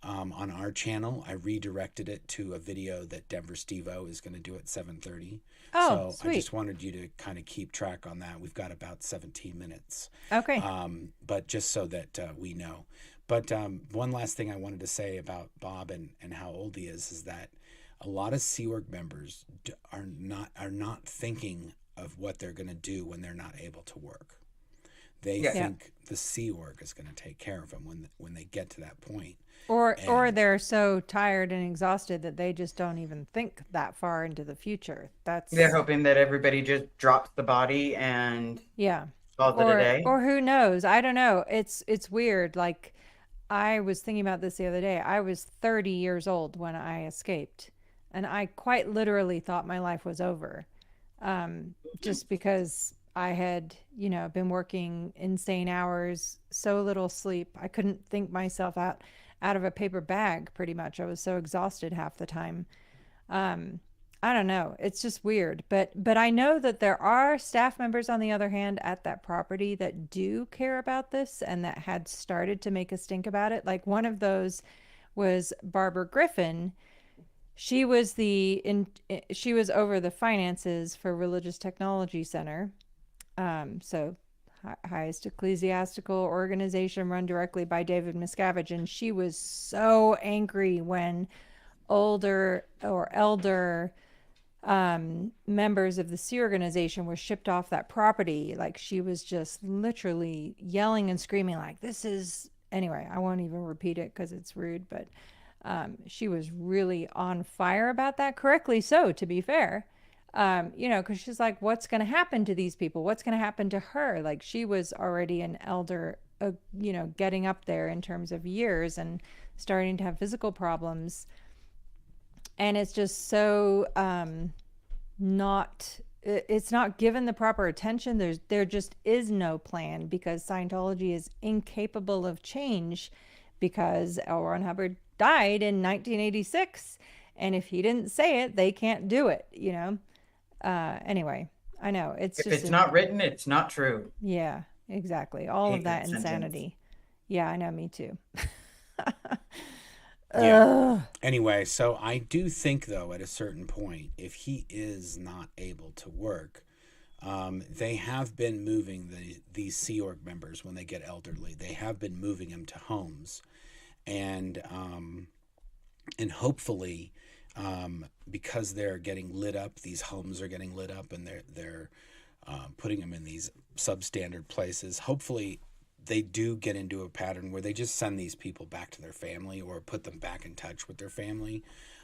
on our channel. I redirected it to a video that Denver Steve-O is going to do at 7:30. Oh, so sweet. I just wanted you to kind of keep track on that. We've got about 17 minutes. Okay. But just so that we know. But one last thing I wanted to say about Bob and how old he is that a lot of Sea Org members are not thinking of what they're going to do when they're not able to work. They think the Sea Org is going to take care of them when they get to that point. Or they're so tired and exhausted that they just don't even think that far into the future. They're hoping that everybody just drops the body and calls it a day. Or who knows? I don't know. It's weird. Like, I was thinking about this the other day. I was 30 years old when I escaped, and I quite literally thought my life was over, just because I had, you know, been working insane hours, so little sleep. I couldn't think myself out out of a paper bag, pretty much. I was so exhausted half the time. I don't know. It's just weird. But I know that there are staff members, on the other hand, at that property that do care about this and that had started to make a stink about it. Like one of those was Barbara Griffin. She was she was over the finances for Religious Technology Center. So highest ecclesiastical organization run directly by David Miscavige, and she was so angry when older or elder members of the Sea Organization were shipped off that property. Like she was just literally yelling and screaming like, this is, anyway, I won't even repeat it because it's rude, but she was really on fire about that, correctly so, to be fair. You know, because she's like, what's going to happen to these people? What's going to happen to her? Like she was already an elder, you know, getting up there in terms of years and starting to have physical problems. And it's just so it's not given the proper attention. There just is no plan because Scientology is incapable of change because L. Ron Hubbard died in 1986. And if he didn't say it, they can't do it, you know? Anyway, I know if it's not written, it's not true. Yeah, exactly. All of that insanity. Yeah, I know, me too. Yeah. Anyway, so I do think, though, at a certain point, if he is not able to work, they have been moving these Sea Org members when they get elderly. They have been moving them to homes, and hopefully, because they're getting lit up, these homes are getting lit up, and they're putting them in these substandard places. Hopefully, they do get into a pattern where they just send these people back to their family or put them back in touch with their family.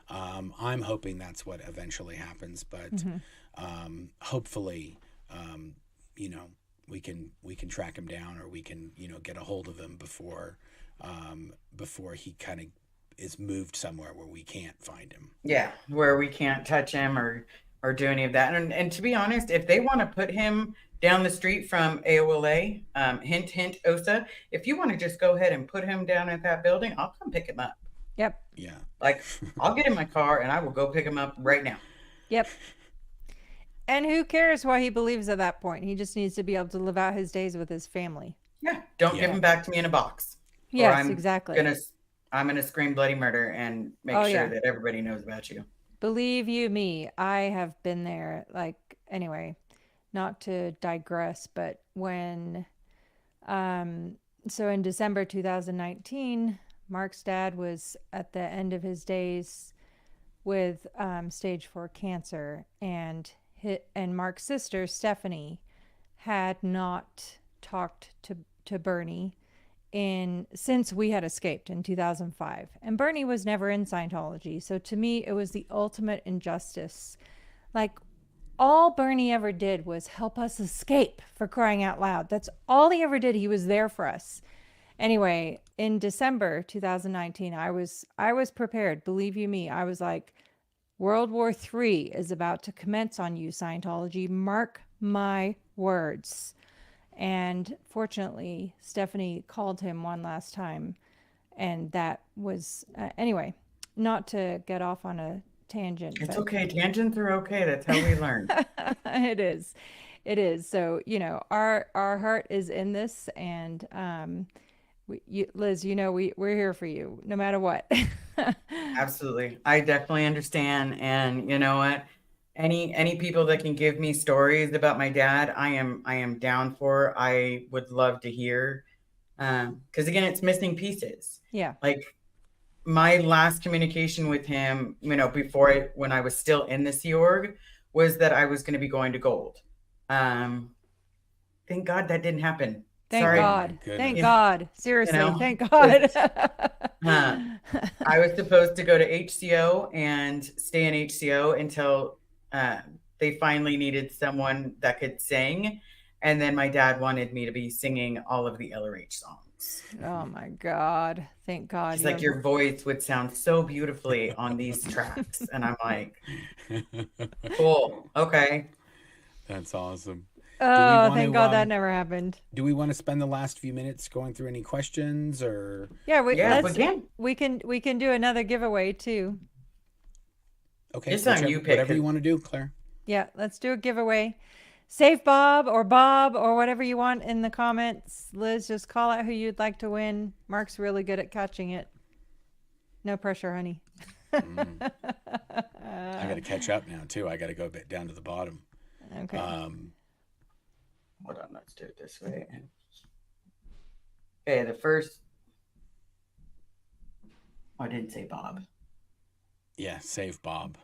I'm hoping that's what eventually happens, but hopefully, you know, we can track him down, or we can, you know, get a hold of him before he kind of is moved somewhere where we can't find him. Yeah, where we can't touch him or do any of that. And to be honest, if they want to put him down the street from AOLA, hint, hint, OSA, if you want to just go ahead and put him down at that building, I'll come pick him up. Yep. Yeah. Like, I'll get in my car and I will go pick him up right now. Yep. And who cares what he believes at that point? He just needs to be able to live out his days with his family. Yeah. Don't give him back to me in a box. Yes, exactly. I'm going to scream bloody murder and make sure that everybody knows about you. Believe you me, I have been there. Like, anyway, not to digress, but when, so in December 2019, Mark's dad was at the end of his days with stage 4 cancer, and Mark's sister, Stephanie, had not talked to Bernie since we had escaped in 2005. And Bernie was never in Scientology. So to me, it was the ultimate injustice. Like, all Bernie ever did was help us escape, for crying out loud. That's all he ever did. He was there for us. Anyway, in December 2019, I was prepared. Believe you me, I was like, World War III is about to commence on you, Scientology. Mark my words. And fortunately, Stephanie called him one last time. And that was, anyway, not to get off on a tangent. It's okay. Tangents are okay. That's how we learn. It is. It is. So, you know, our heart is in this. And Liz, you know, we're here for you no matter what. Absolutely. I definitely understand. And you know what? Any people that can give me stories about my dad, I am down for. I would love to hear. Because again, it's missing pieces. Yeah. Like my last communication with him, you know, when I was still in the Sea Org, was that I was going to be going to gold. Thank God that didn't happen. Thank Sorry. God. Thank God. Seriously, You know, thank God. I was supposed to go to HCO and stay in HCO until they finally needed someone that could sing. And then my dad wanted me to be singing all of the LRH songs. Oh my God. Thank God. He's like, your voice would sound so beautifully on these tracks. And I'm like, cool. Okay. That's awesome. Oh, want thank to, God that never happened. Do we want to spend the last few minutes going through any questions or? Yeah, Yeah, if we can. we can do another giveaway too. Okay, This time you pick. whatever you want to do, Claire. Yeah, let's do a giveaway. Save Bob or whatever you want in the comments. Liz, just call out who you'd like to win. Mark's really good at catching it. No pressure, honey. I got to catch up now too. I got to go a bit down to the bottom. Okay. Hold on, let's do it this way. Okay, the first. Oh, I didn't say Bob. Yeah, save Bob.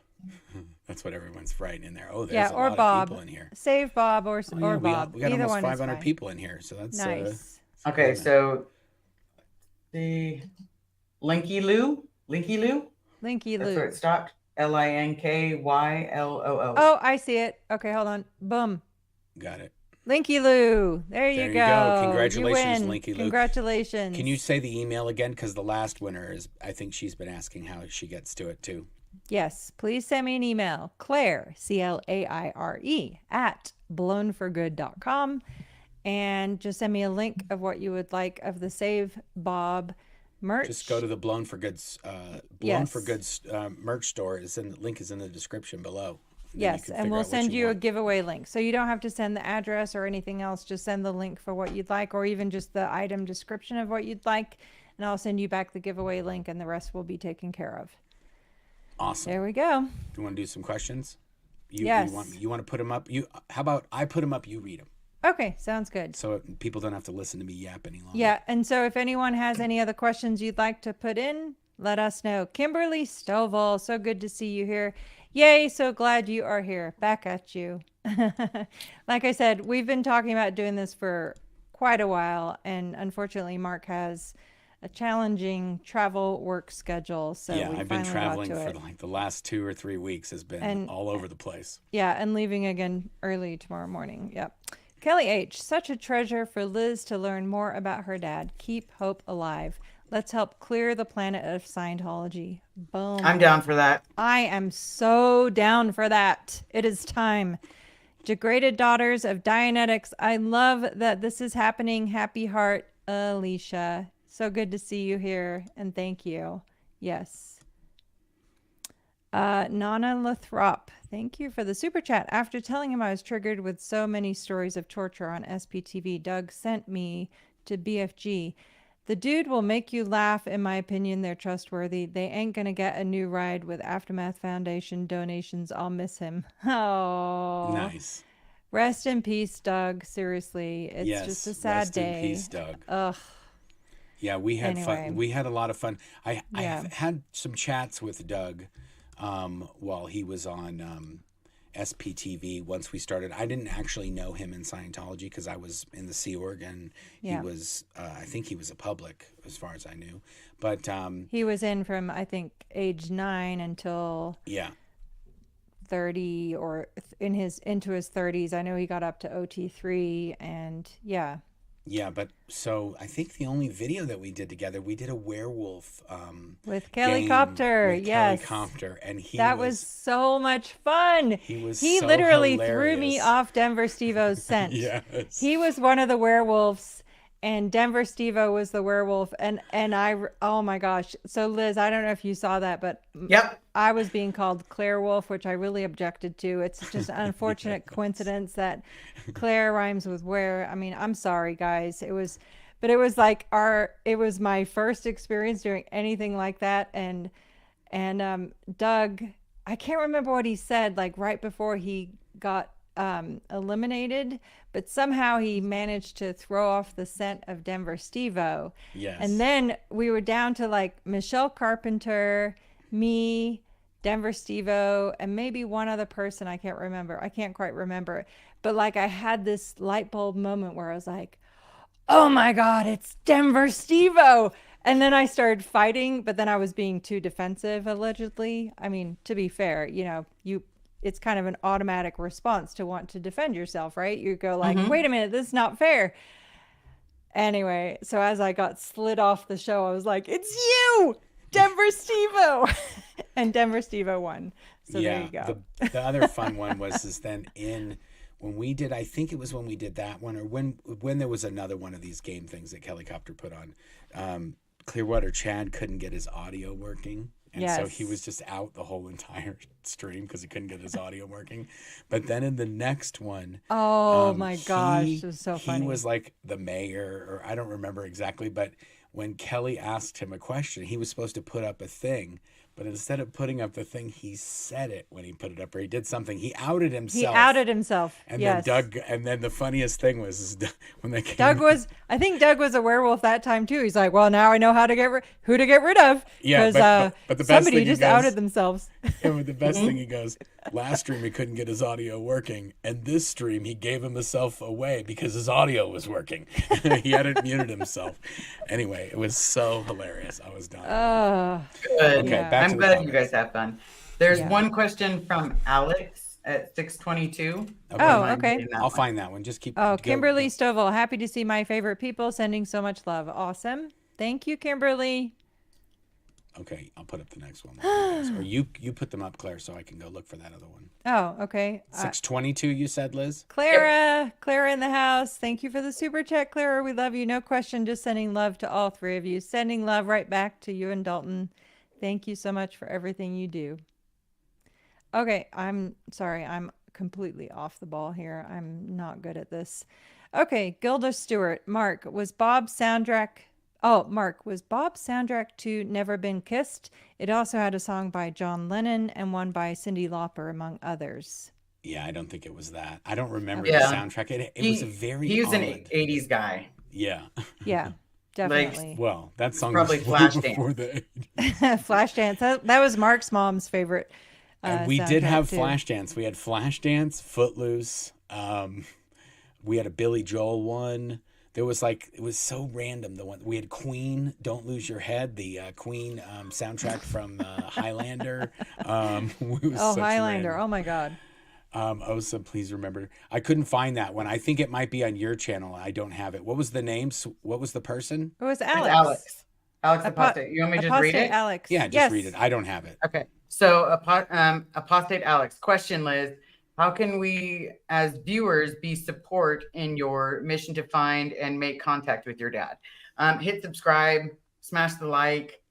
That's what everyone's writing in there. Oh, there's Yeah, a or lot Bob. of people in here. Save Bob or Yeah, Bob. we got Either almost one is 500 fine. people in here, so that's Nice. Okay, so the Linky Lou. Linky That's where Lou. it stopped. LINKYLOO. Oh, I see it. Okay, hold on. Boom. Got it. Linky Lou. There you go. Congratulations, You win. Linky Lou. Congratulations. Can you say the email again? Because the last winner is, I think she's been asking how she gets to it too. Yes, please send me an email. Claire, CLAIRE, at blownforgood.com. And just send me a link of what you would like of the Save Bob merch. Just go to the Blown for Goods merch store. Link is in the description below. Yes, and we'll send you a giveaway link. So you don't have to send the address or anything else. Just send the link for what you'd like, or even just the item description of what you'd like. And I'll send you back the giveaway link, and the rest will be taken care of. Awesome. There we go. Do you want to do some questions? Yes. You want to put them up? How about I put them up, you read them? Okay, sounds good. So people don't have to listen to me yap any longer. Yeah, and so if anyone has any other questions you'd like to put in, let us know. Kimberly Stovall, so good to see you here. Yay, so glad you are here. Back at you. Like I said, we've been talking about doing this for quite a while, and unfortunately Mark has a challenging travel work schedule. So yeah, I've been traveling for it. like the last 2 or 3 weeks has been all over the place. Yeah, and leaving again early tomorrow morning. Yep. Kelly H., such a treasure for Liz to learn more about her dad. Keep hope alive. Let's help clear the planet of Scientology. Boom. I'm down for that. I am so down for that. It is time. Degraded Daughters of Dianetics. I love that this is happening. Happy heart, Alicia. So good to see you here, and thank you. Yes. Nana Lathrop, thank you for the super chat. After telling him I was triggered with so many stories of torture on SPTV, Doug sent me to BFG. The dude will make you laugh. In my opinion, they're trustworthy. They ain't gonna get a new ride with Aftermath Foundation donations. I'll miss him. Oh, nice. Rest in peace, Doug. Seriously, it's just a sad day. Rest in peace, Doug. Ugh. Yeah, we had fun. We had a lot of fun. I have had some chats with Doug while he was on SPTV once we started. I didn't actually know him in Scientology because I was in the Sea Org, and he was, I think he was a public as far as I knew. But he was in from, I think, age 9 until 30 or into his 30s. I know he got up to OT3, and yeah, but so I think the only video that we did together, we did a werewolf with Kelly Copter. Yes, Kelly Copter, and that was so much fun. He so literally hilarious. threw me off Denver Steve-O's scent. Yes, he was one of the werewolves, and Denver Steve-O was the werewolf, and I, oh my gosh. So Liz, I don't know if you saw that, but I was being called Claire Wolf, which I really objected to. It's just an unfortunate coincidence that Claire rhymes with were. I mean, I'm sorry, guys. It was my first experience doing anything like that. And Doug, I can't remember what he said, like right before he got eliminated, but somehow he managed to throw off the scent of Denver Steve-O. Yes. And then we were down to like Michelle Carpenter, me, Denver Steve-O, and maybe one other person. I can't quite remember. But like I had this light bulb moment where I was like, oh my God, it's Denver Steve-O. And then I started fighting, but then I was being too defensive, allegedly. I mean, to be fair, it's kind of an automatic response to want to defend yourself, right? You go like, wait a minute, this is not fair. Anyway, so as I got slid off the show, I was like, it's you, Denver Steve-O. And Denver Steve-O won. So there you go. The other fun one was then when we did, I think it was when we did that one, or when there was another one of these game things that Kellycopter put on, Clearwater Chad couldn't get his audio working. And so he was just out the whole entire stream because he couldn't get his audio working. But then in the next one, my gosh, it was so funny. He was like the mayor, or I don't remember exactly, but when Kelly asked him a question, he was supposed to put up a thing. But instead of putting up the thing, he said it when he put it up, or he did something. He outed himself. And then Doug, and then the funniest thing was when they came. I think Doug was a werewolf that time too. He's like, well, now I know who to get rid of. Yeah, but the best somebody thing just he goes, outed themselves. And the best thing he goes, last stream he couldn't get his audio working, and this stream he gave himself away because his audio was working. He hadn't muted himself. Anyway, it was so hilarious. I was dying. Good. Okay, back I'm glad you guys have fun. There's one question from Alex at 622. Okay. I'll find that one. Just keep. Kimberly Stovall, happy to see my favorite people, sending so much love. Awesome. Thank you, Kimberly. Okay, I'll put up the next one. Or you put them up, Claire, so I can go look for that other one. Oh, okay. 622, you said, Liz? Clara in the house. Thank you for the super chat, Clara. We love you. No question, just sending love to all three of you. Sending love right back to you and Dalton. Thank you so much for everything you do. Okay, I'm sorry. I'm completely off the ball here. I'm not good at this. Okay, Gilda Stewart. Mark, was Bob's soundtrack to Never Been Kissed? It also had a song by John Lennon and one by Cyndi Lauper, among others. Yeah, I don't think it was that. I don't remember the soundtrack. It was a very He was odd... an 80s guy. Yeah. Yeah, definitely. Well, that song probably was way Flashdance. before the 80s. Flashdance. That was Mark's mom's favorite. And we did have too. Flashdance. We had Flashdance, Footloose. We had a Billy Joel one. There was it was so random. The one we had Queen, "Don't Lose Your Head," the Queen soundtrack from Highlander. Highlander! Random. Oh my God! So please remember. I couldn't find that one. I think it might be on your channel. I don't have it. What was the name? What was the person? It was It's Alex. Alex Apostate. You want me to just read it? Alex. Yeah, just read it. I don't have it. Okay. So, Apostate Alex, question, Liz. How can we, as viewers, be support in your mission to find and make contact with your dad? Hit subscribe, smash the like.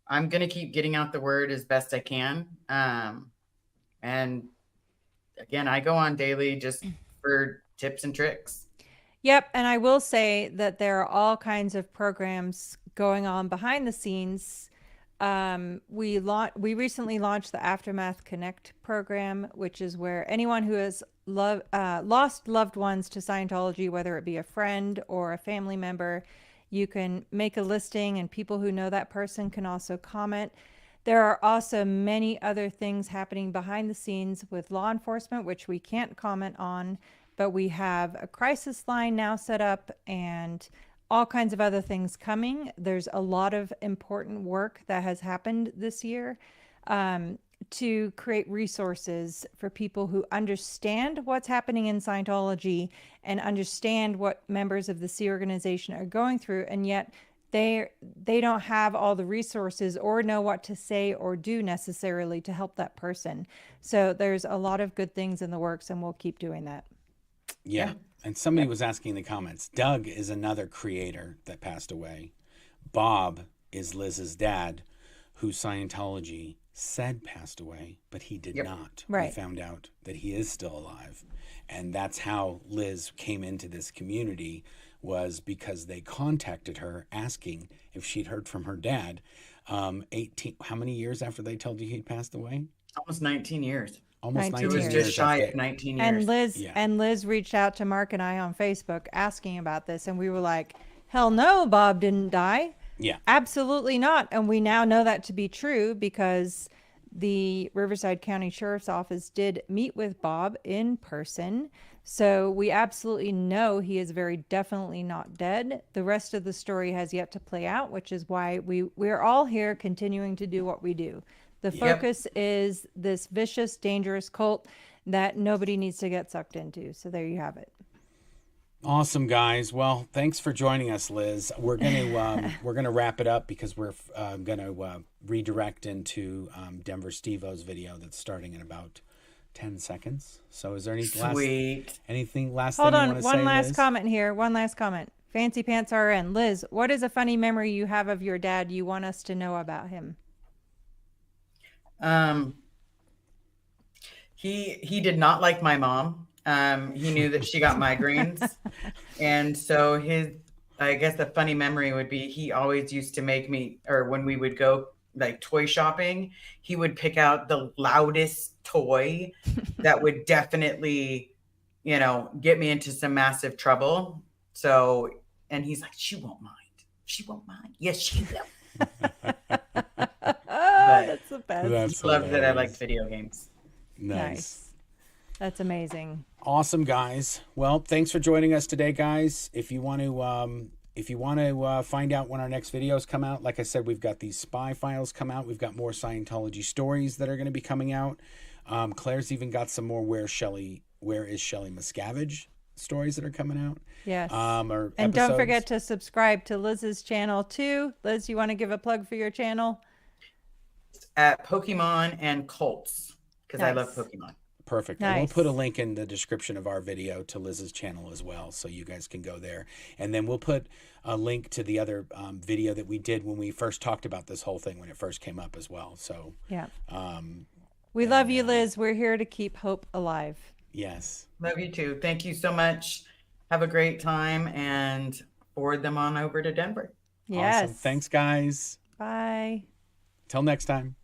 I'm going to keep getting out the word as best I can. And again, I go on daily just for tips and tricks. Yep. And I will say that there are all kinds of programs going on behind the scenes. We recently launched the Aftermath Connect program, which is where anyone who has lost loved ones to Scientology, whether it be a friend or a family member, you can make a listing and people who know that person can also comment. There are also many other things happening behind the scenes with law enforcement, which we can't comment on, but we have a crisis line now set up and all kinds of other things coming. There's a lot of important work that has happened this year to create resources for people who understand what's happening in Scientology and understand what members of the Sea Organization are going through, and yet they don't have all the resources or know what to say or do necessarily to help that person. So there's a lot of good things in the works, and we'll keep doing that. Yeah. And somebody was asking in the comments, Doug is another creator that passed away. Bob is Liz's dad, who Scientology said passed away, but he did not. Right. We found out that he is still alive. And that's how Liz came into this community, was because they contacted her asking if she'd heard from her dad. How many years after they told you he'd passed away? Almost 19 years. Almost 19 It years. was just shy of 19 years. And Liz reached out to Mark and I on Facebook asking about this, and we were like, hell no, Bob didn't die. Yeah. Absolutely not. And we now know that to be true because the Riverside County Sheriff's Office did meet with Bob in person. So we absolutely know he is very definitely not dead. The rest of the story has yet to play out, which is why we're all here continuing to do what we do. The focus is this vicious, dangerous cult that nobody needs to get sucked into. So there you have it. Awesome, guys. Well, thanks for joining us, Liz. We're gonna wrap it up because we're gonna redirect into Denver Steve-O's video that's starting in about 10 seconds. So is there anything last Hold thing you on, want to say, one last Liz? comment here. One last comment. Fancy Pants RN. Liz, what is a funny memory you have of your dad you want us to know about him? He did not like my mom. He knew that she got migraines. And so I guess the funny memory would be he always used to make me, or when we would go like toy shopping, he would pick out the loudest toy that would definitely, get me into some massive trouble. So, and he's like, she won't mind. She won't mind. Yes, she will. That's the best. That's Loved that I hilarious. liked video games. Nice. That's amazing. Awesome, guys. Well, thanks for joining us today, guys. If you want to find out when our next videos come out, like I said, we've got these spy files come out. We've got more Scientology stories that are going to be coming out. Claire's even got some more Where is Shelley Miscavige stories that are coming out. Yes. Or And don't episodes. forget to subscribe to Liz's channel too. Liz, you want to give a plug for your channel? At Pokemon and Cults, because I love Nice. Pokemon. Perfect. And we'll Nice. put a link in the description of our video to Liz's channel as well, so you guys can go there. And then we'll put a link to the other video that we did when we first talked about this whole thing when it first came up as well. So Yeah. um, We love you, Liz. We're here to keep hope alive. yes. Love you too. Thank you so much. Have a great time and forward them on over to Denver. Yes. Awesome. Thanks, guys. Bye. Till next time.